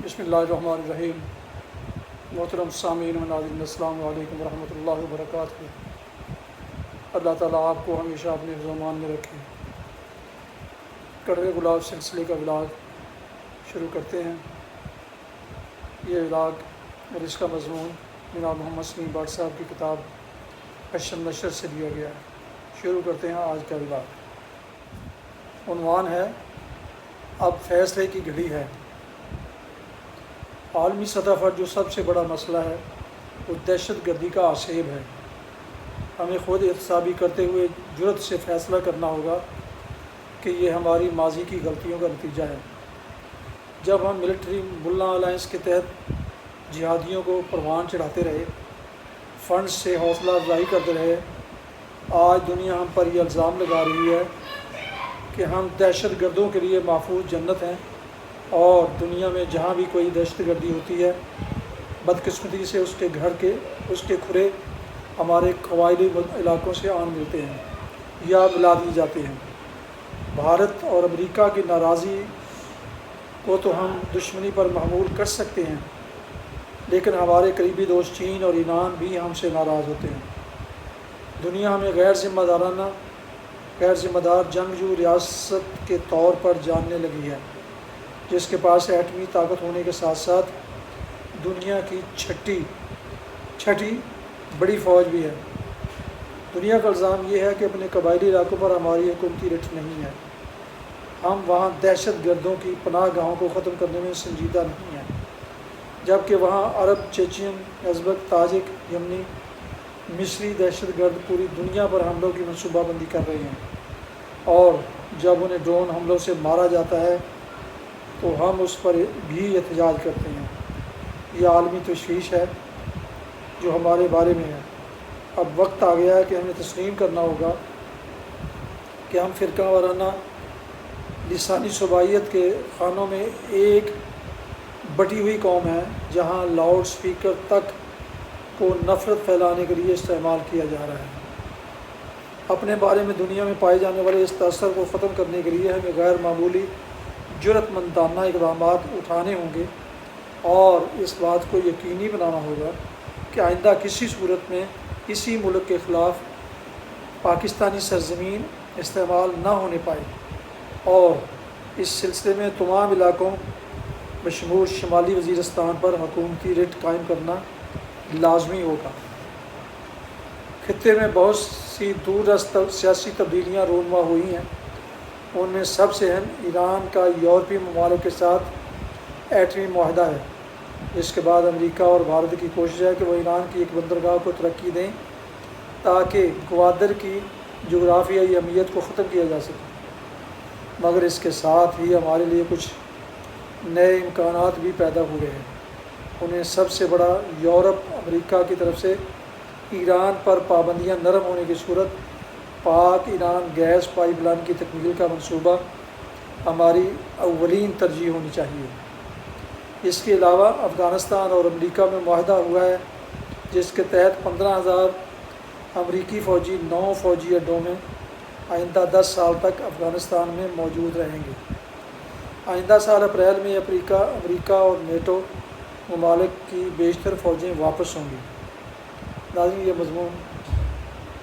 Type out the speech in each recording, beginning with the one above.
بسم اللہ الرحمن الرحیم۔ محترم سامعین و ناظرین، السلام علیکم ورحمۃ اللہ وبرکاتہ۔ اللہ تعالیٰ آپ کو ہمیشہ اپنے حفظ و امان میں رکھے۔ کڑوے گلاب سلسلے کا ولاگ شروع کرتے ہیں۔ یہ ولاگ اور اس کا مضمون جناب محمد سلیم بٹ صاحب کی کتاب اشم نشر سے لیا گیا ہے۔ شروع کرتے ہیں آج کا ولاگ۔ عنوان ہے اب فیصلے کی گھڑی ہے۔ عالمی سطح پر جو سب سے بڑا مسئلہ ہے وہ دہشت گردی کا آسیب ہے۔ ہمیں خود احتسابی کرتے ہوئے جرأت سے فیصلہ کرنا ہوگا کہ یہ ہماری ماضی کی غلطیوں کا نتیجہ ہے۔ جب ہم ملٹری ملا الائنس کے تحت جہادیوں کو پروان چڑھاتے رہے، فنڈز سے حوصلہ افزائی کرتے رہے، آج دنیا ہم پر یہ الزام لگا رہی ہے کہ ہم دہشت گردوں کے لیے محفوظ جنت ہیں، اور دنیا میں جہاں بھی کوئی دہشت گردی ہوتی ہے بدقسمتی سے اس کے کھرے ہمارے قبائلی علاقوں سے آن ملتے ہیں یا ملا دیے جاتے ہیں۔ بھارت اور امریکہ کی ناراضی کو تو ہم دشمنی پر محمول کر سکتے ہیں، لیکن ہمارے قریبی دوست چین اور ایران بھی ہم سے ناراض ہوتے ہیں۔ دنیا ہمیں غیر ذمہ دار جنگجو ریاست کے طور پر جاننے لگی ہے، جس کے پاس ایٹمی طاقت ہونے کے ساتھ ساتھ دنیا کی چھٹی بڑی فوج بھی ہے۔ دنیا کا الزام یہ ہے کہ اپنے قبائلی علاقوں پر ہماری حکومتی رٹ نہیں ہے۔ ہم وہاں دہشت گردوں کی پناہ گاہوں کو ختم کرنے میں سنجیدہ نہیں ہیں، جبکہ وہاں عرب، چیچین، ازبک، تاجک، یمنی، مصری دہشت گرد پوری دنیا پر حملوں کی منصوبہ بندی کر رہے ہیں، اور جب انہیں ڈرون حملوں سے مارا جاتا ہے تو ہم اس پر بھی احتجاج کرتے ہیں۔ یہ عالمی تشویش ہے جو ہمارے بارے میں ہے۔ اب وقت آ گیا ہے کہ ہمیں تسلیم کرنا ہوگا کہ ہم فرقہ وارانہ لسانی صوبائیت کے خانوں میں ایک بٹی ہوئی قوم ہے، جہاں لاؤڈ سپیکر تک کو نفرت پھیلانے کے لیے استعمال کیا جا رہا ہے۔ اپنے بارے میں دنیا میں پائے جانے والے اس تاثر کو ختم کرنے کے لیے ہمیں غیر معمولی جرأت مندانہ اقدامات اٹھانے ہوں گے، اور اس بات کو یقینی بنانا ہوگا کہ آئندہ کسی صورت میں کسی ملک کے خلاف پاکستانی سرزمین استعمال نہ ہونے پائے، اور اس سلسلے میں تمام علاقوں بشمول شمالی وزیرستان پر حکومتی رٹ قائم کرنا لازمی ہوگا۔ خطے میں بہت سی دور رس سیاسی تبدیلیاں رونما ہوئی ہیں۔ ان میں سب سے اہم ایران کا یورپی ممالک کے ساتھ ایٹمی معاہدہ ہے، جس کے بعد امریکہ اور بھارت کی کوشش ہے کہ وہ ایران کی ایک بندرگاہ کو ترقی دیں تاکہ گوادر کی جغرافیائی اہمیت کو ختم کیا جا سکے، مگر اس کے ساتھ ہی ہمارے لیے کچھ نئے امکانات بھی پیدا ہوئے ہیں۔ انہیں سب سے بڑا یورپ امریکہ کی طرف سے ایران پر پابندیاں نرم ہونے کی صورت پاک ایران گیس پائپ لائن کی تکمیل کا منصوبہ ہماری اولین ترجیح ہونی چاہیے۔ اس کے علاوہ افغانستان اور امریکہ میں معاہدہ ہوا ہے، جس کے تحت 15,000 امریکی فوجی 9 فوجی اڈوں میں آئندہ 10 سال تک افغانستان میں موجود رہیں گے۔ آئندہ سال اپریل میں امریکہ اور نیٹو ممالک کی بیشتر فوجیں واپس ہوں گی۔ ناظرین، یہ مضمون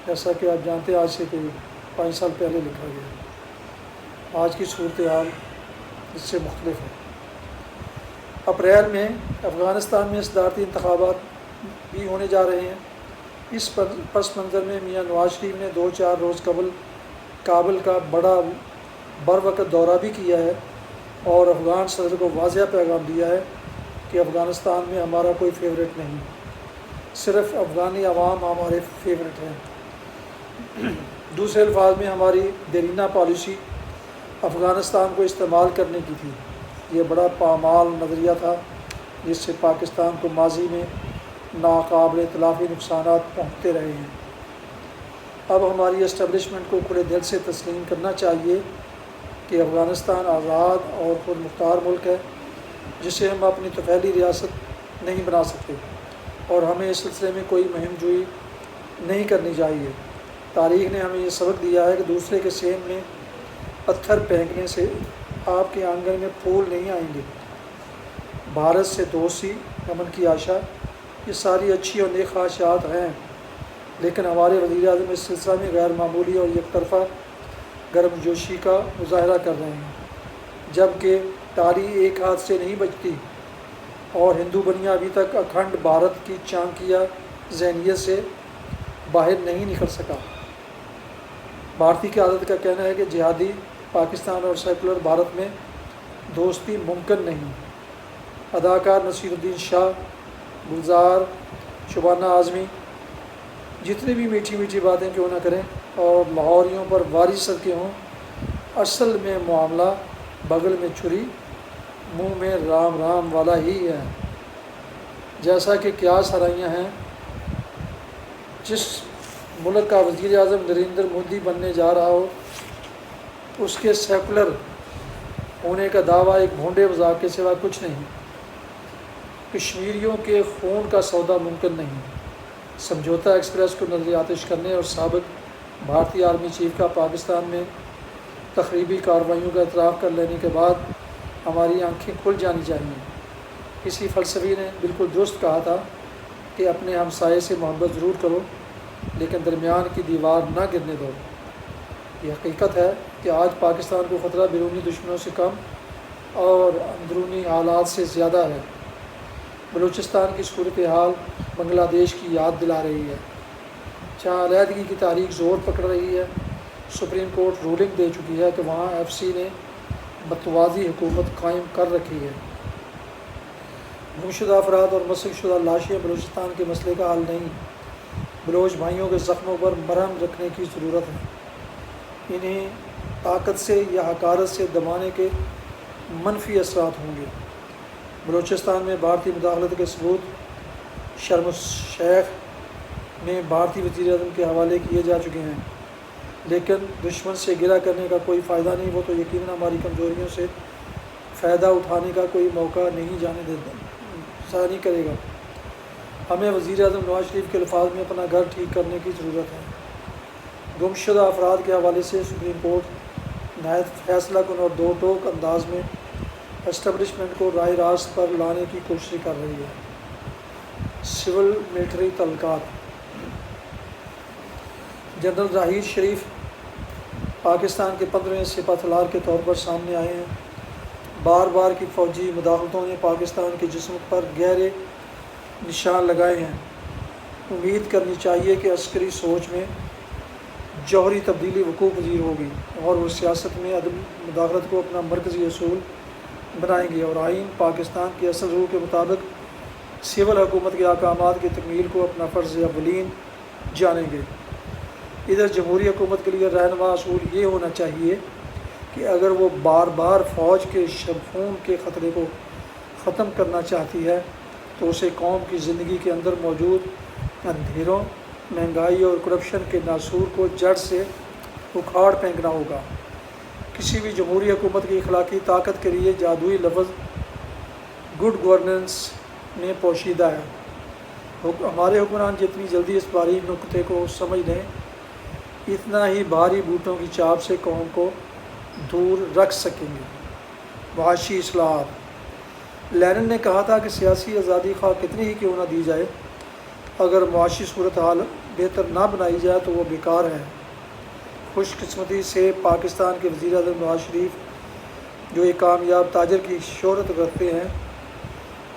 جیسا کہ آپ جانتے ہیں آج سے قریب 5 سال پہلے لکھا گیا۔ آج کی صورتحال اس سے مختلف ہے۔ اپریل میں افغانستان میں صدارتی انتخابات بھی ہونے جا رہے ہیں۔ اس پس منظر میں میاں نواز شریف نے 2-4 روز قبل کابل کا بروقت دورہ بھی کیا ہے، اور افغان صدر کو واضح پیغام دیا ہے کہ افغانستان میں ہمارا کوئی فیورٹ نہیں، صرف افغانی عوام ہمارے فیورٹ ہیں۔ دوسرے الفاظ میں ہماری دیرینہ پالیسی افغانستان کو استعمال کرنے کی تھی۔ یہ بڑا پامال نظریہ تھا، جس سے پاکستان کو ماضی میں ناقابل تلافی نقصانات پہنچتے رہے ہیں۔ اب ہماری اسٹیبلشمنٹ کو کھلے دل سے تسلیم کرنا چاہیے کہ افغانستان آزاد اور خود مختار ملک ہے، جسے ہم اپنی طفیلی ریاست نہیں بنا سکتے، اور ہمیں اس سلسلے میں کوئی مہم جوئی نہیں کرنی چاہیے۔ تاریخ نے ہمیں یہ سبق دیا ہے کہ دوسرے کے سین میں پتھر پھینکنے سے آپ کے آنگن میں پھول نہیں آئیں گے۔ بھارت سے دوستی، امن کی آشا، یہ ساری اچھی اور نیک خواہشات ہیں، لیکن ہمارے وزیر اعظم اس سلسلہ میں غیر معمولی اور یک طرفہ گرم جوشی کا مظاہرہ کر رہے ہیں، جبکہ تاری ایک ہاتھ سے نہیں بچتی اور ہندو بنیا ابھی تک اکھنڈ بھارت کی چانکیہ ذہنیت سے باہر نہیں نکل سکا۔ بھارتی قیادت کا کہنا ہے کہ جہادی پاکستان اور سیکولر بھارت میں دوستی ممکن نہیں۔ اداکار نصیر الدین شاہ، گلزار، شبانہ اعظمی جتنی بھی میٹھی میٹھی باتیں کیوں نہ کریں اور لاہوریوں پر واری صدقے ہوں، اصل میں معاملہ بغل میں چھری منہ میں رام رام والا ہی ہے۔ جیسا کہ قیاس آرائیاں ہیں، جس ملک کا وزیر اعظم نریندر مودی بننے جا رہا ہو، اس کے سیکولر ہونے کا دعویٰ ایک بھونڈے مذاق کے سوا کچھ نہیں۔ کشمیریوں کے خون کا سودا ممکن نہیں۔ سمجھوتا ایکسپریس کو نظر آتش کرنے اور سابق بھارتی آرمی چیف کا پاکستان میں تخریبی کارروائیوں کا اعتراف کر لینے کے بعد ہماری آنکھیں کھل جانی چاہیے۔ کسی فلسفی نے بالکل درست کہا تھا کہ اپنے ہمسائے سے محبت ضرور کرو، لیکن درمیان کی دیوار نہ گرنے دو۔ یہ حقیقت ہے کہ آج پاکستان کو خطرہ بیرونی دشمنوں سے کم اور اندرونی حالات سے زیادہ ہے۔ بلوچستان کی صورتحال بنگلہ دیش کی یاد دلا رہی ہے، جہاں علیحدگی کی تاریخ زور پکڑ رہی ہے۔ سپریم کورٹ رولنگ دے چکی ہے کہ وہاں ایف سی نے متوازی حکومت قائم کر رکھی ہے۔ گم شدہ افراد اور مسک شدہ لاشیں بلوچستان کے مسئلے کا حل نہیں، بلوچ بھائیوں کے زخموں پر مرہم رکھنے کی ضرورت ہے۔ انہیں طاقت سے یا حقارت سے دبانے کے منفی اثرات ہوں گے۔ بلوچستان میں بھارتی مداخلت کے ثبوت شرم الشیخ میں بھارتی وزیر اعظم کے حوالے کیے جا چکے ہیں، لیکن دشمن سے گرا کرنے کا کوئی فائدہ نہیں۔ وہ تو یقیناً ہماری کمزوریوں سے فائدہ اٹھانے کا کوئی موقع نہیں جانے دیتا، ضائع نہیں کرے گا۔ ہمیں وزیر اعظم نواز شریف کے الفاظ میں اپنا گھر ٹھیک کرنے کی ضرورت ہے۔ گم شدہ افراد کے حوالے سے سپریم کورٹ نہایت فیصلہ کن اور دو ٹوک انداز میں اسٹیبلشمنٹ کو راہ راست پر لانے کی کوشش کر رہی ہے۔ سول ملٹری تعلقات۔ جنرل راحیل شریف پاکستان کے 15ویں سپہ سالار کے طور پر سامنے آئے ہیں۔ بار بار کی فوجی مداخلتوں نے پاکستان کے جسم پر گہرے نشان لگائے ہیں۔ امید کرنی چاہیے کہ عسکری سوچ میں جوہری تبدیلی وقوع پذیر ہوگی اور وہ سیاست میں عدم مداخلت کو اپنا مرکزی اصول بنائیں گے اور آئین پاکستان کی اصل روح کے مطابق سول حکومت کے احکامات کی تکمیل کو اپنا فرض اولین جانیں گے۔ ادھر جمہوری حکومت کے لیے رہنما اصول یہ ہونا چاہیے کہ اگر وہ بار بار فوج کے خون کے خطرے کو ختم کرنا چاہتی ہے تو اسے قوم کی زندگی کے اندر موجود اندھیروں، مہنگائی اور کرپشن کے ناسور کو جڑ سے اکھاڑ پھینکنا ہوگا۔ کسی بھی جمہوری حکومت کی اخلاقی طاقت کے لیے جادوئی لفظ گڈ گورننس میں پوشیدہ ہے۔ ہمارے حکمران جتنی جلدی اس باریک نکتے کو سمجھ لیں، اتنا ہی بھاری بوٹوں کی چاپ سے قوم کو دور رکھ سکیں گے۔ معاشی اصلاحات۔ لینن نے کہا تھا کہ سیاسی آزادی خواہ کتنی ہی کیوں نہ دی جائے، اگر معاشی صورتحال بہتر نہ بنائی جائے تو وہ بیکار ہے۔ خوش قسمتی سے پاکستان کے وزیر اعظم نواز شریف جو ایک کامیاب تاجر کی شہرت رکھتے ہیں،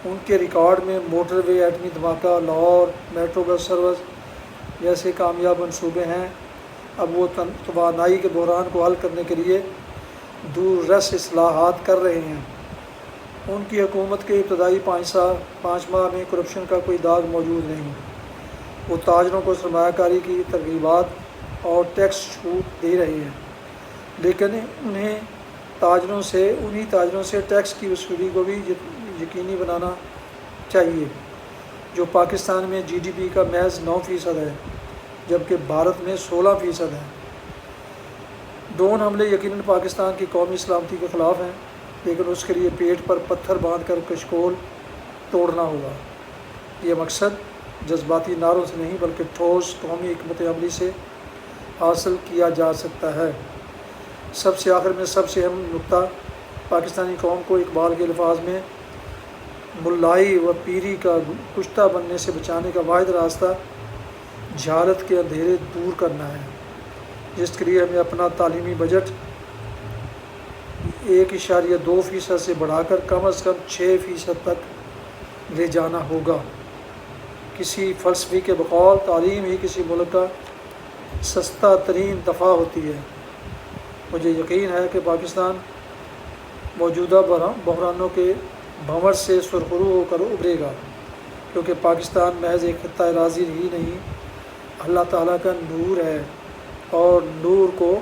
ان کے ریکارڈ میں موٹر وے، ایٹمی دھماکہ، لاہور میٹرو بس سروس جیسے کامیاب منصوبے ہیں۔ اب وہ توانائی کے بحران کو حل کرنے کے لیے دور رس اصلاحات کر رہے ہیں۔ ان کی حکومت کے ابتدائی 5 ماہ میں کرپشن کا کوئی داغ موجود نہیں۔ وہ تاجروں کو سرمایہ کاری کی ترغیبات اور ٹیکس چھوٹ دے رہے ہیں، لیکن انہیں تاجروں سے ٹیکس کی وصولی کو بھی یقینی بنانا چاہیے، جو پاکستان میں جی ڈی پی کا محض 9% ہے، جبکہ بھارت میں 16% ہے۔ ڈرون حملے یقیناً پاکستان کی قومی سلامتی کے خلاف ہیں، لیکن اس کے لیے پیٹ پر پتھر باندھ کر کشکول توڑنا ہوگا۔ یہ مقصد جذباتی نعروں سے نہیں بلکہ ٹھوس قومی حکمت عملی سے حاصل کیا جا سکتا ہے۔ سب سے آخر میں سب سے اہم نکتہ، پاکستانی قوم کو اقبال کے الفاظ میں ملائی و پیری کا کشتہ بننے سے بچانے کا واحد راستہ جہالت کے اندھیرے دور کرنا ہے، جس کے لیے ہمیں اپنا تعلیمی بجٹ 1.2% سے بڑھا کر کم از کم 6% تک لے جانا ہوگا۔ کسی فلسفی کے بقول تعلیم ہی کسی ملک کا سستا ترین دفاع ہوتی ہے۔ مجھے یقین ہے کہ پاکستان موجودہ بحرانوں کے بھنور سے سرخرو ہو کر ابھرے گا، کیونکہ پاکستان محض ایک خطہ اراضی ہی نہیں، اللہ تعالیٰ کا نور ہے، اور نور کو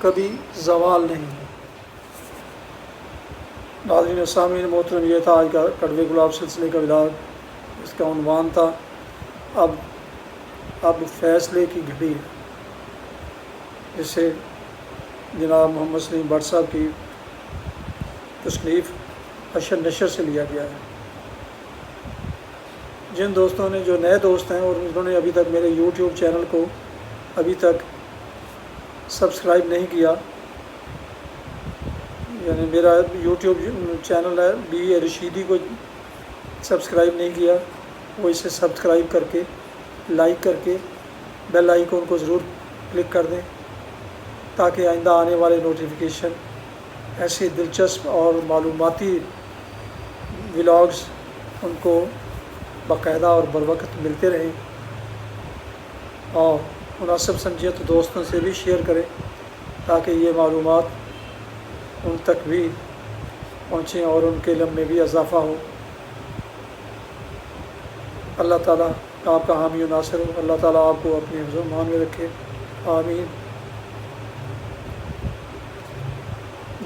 کبھی زوال نہیں۔ ناظرین و سامعین محترم، یہ تھا آج کا کڑوے گلاب سلسلے کا ولاگ۔ اس کا عنوان تھا اب فیصلے کی گھڑی ہے، جسے جناب محمد سلیم بٹ صاحب کی تصنیف حشر نشر سے لیا گیا ہے۔ جن دوستوں نے، جو نئے دوست ہیں اور جنہوں نے ابھی تک میرے یوٹیوب چینل کو ابھی تک سبسکرائب نہیں کیا، یعنی میرا یوٹیوب چینل ہے BA رشیدی کو سبسکرائب نہیں کیا، وہ اسے سبسکرائب کر کے، لائک کر کے، بیل آئیکن کو ضرور کلک کر دیں، تاکہ آئندہ آنے والے نوٹیفیکیشن ایسے دلچسپ اور معلوماتی ولاگز ان کو باقاعدہ اور بروقت ملتے رہیں، اور مناسب سمجھیں تو دوستوں سے بھی شیئر کریں، تاکہ یہ معلومات ان تک بھی پہنچیں اور ان کے علم میں بھی اضافہ ہو۔ اللہ تعالیٰ آپ کا حامی و ناصر ہو، اللہ تعالیٰ آپ کو اپنے حفظ و امان میں رکھے، آمین۔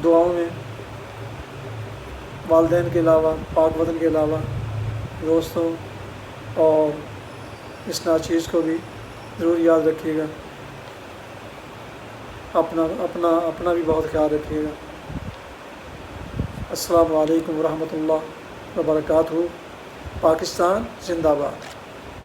دعاؤں میں والدین کے علاوہ، پاک وطن کے علاوہ، دوستوں اور اس ناچیز کو بھی ضرور یاد رکھیے گا، اپنا بھی بہت خیال رکھیے گا۔ السلام علیکم ورحمۃ اللہ وبرکاتہ۔ پاکستان زندہ باد۔